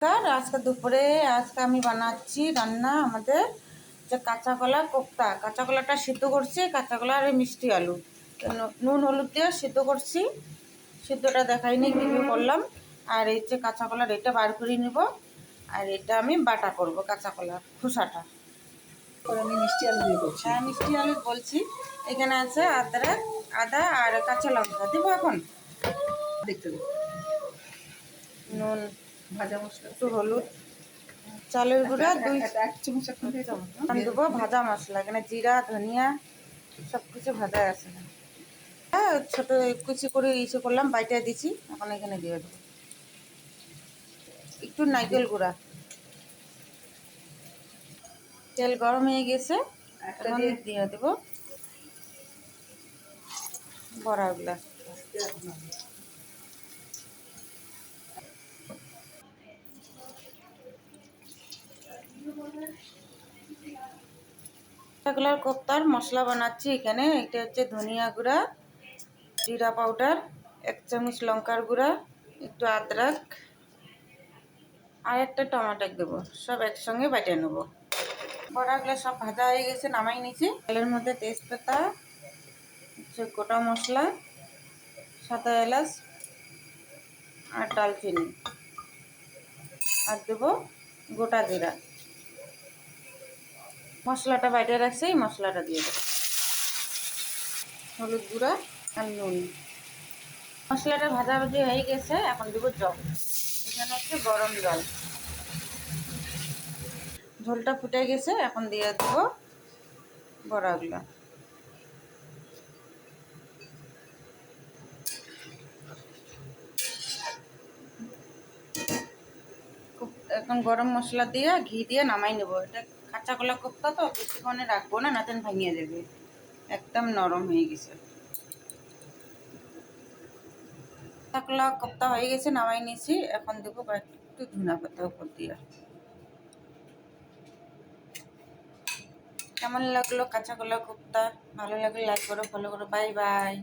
আজকে দুপুরে আমি বানাচ্ছি রান্না আমাদের যে কাঁচা কলা কোপ্তা। কাঁচা কলাটা সিদ্ধ করছি, কাঁচা কলা আর মিষ্টি আলু নুন হলুদ দিয়ে সিদ্ধ করছি। সিদ্ধটা দেখাইনি কীভাবে করলাম। আর এই যে কাঁচা কলার এটা বার করে নিব, আর এটা আমি বাটা করব কাঁচা কলার খোসাটা। আমি মিষ্টি আলু দিয়ে করছি। হ্যাঁ, মিষ্টি আলু বলছি। এখানে আছে আদা আর কাঁচা লঙ্কা দিব এখন। দেখতে নুন, ভাজা মশলা, একটু হলুদ, চালের গুঁড়া এক চামচ এখন দিয়ে দেবো, ভাজা মশলা এখানে জিরা ধনিয়া সব কিছু ভাজা আছে। হ্যাঁ, ছোটো কুচি করে ইসে করলাম, বাইটা দিছি। এখন এখানে দিয়ে দেবো একটু নারকেল গুঁড়া। তেল গরম হয়ে গেছে, এখন দিয়ে দেবো বড়াগুলা। এগুলার কোপ্তার মশলা বানাচ্ছি এখানে। এটা হচ্ছে ধনিয়া গুঁড়া, জিরা পাউডার, 1 চামচ লঙ্কার গুঁড়া, একটু আদরক আর একটা টমেটো দেবো, সব একসঙ্গে বেটে নেবো। বড়াগুলো সব ভাজা হয়ে গেছে, নামাই নিয়েছি। তেলের মধ্যে তেজপাতা, গোটা মশলা, সাদা এলাচ আর দারচিনি, আর দেবো গোটা জিরা। মশলাটা বাইরে রাখছি, এই মশলাটা দিয়ে দেবো, হলুদ গুঁড়া আর নুন। মশলাটা ভাজাভাজি হয়ে গেছে, এখন দেবো জল। এখানে হচ্ছে গরম জল। ঝোলটা ফুটে গেছে, এখন দিয়ে দেবো বড়াগুলো। এখন গরম মশলা দিয়ে ঘি দিয়ে নামাই নেবো। এটা কাঁচা কলা কোপ্তা তো বেশিক্ষণে রাখবো না, নাতেন ভাঙিয়ে যাবে। একদম নরম হয়ে গেছে। কাঁচা কলা কোপ্তা হয়ে গেছে, নামাই নিয়েছি। এখন দেবো একটু ধনিয়া পাতা উপর দিয়ে। কেমন লাগলো কাঁচা কলা কোপ্তা? ভালো লাগলে লাইক করো, ফলো করো। Bye bye.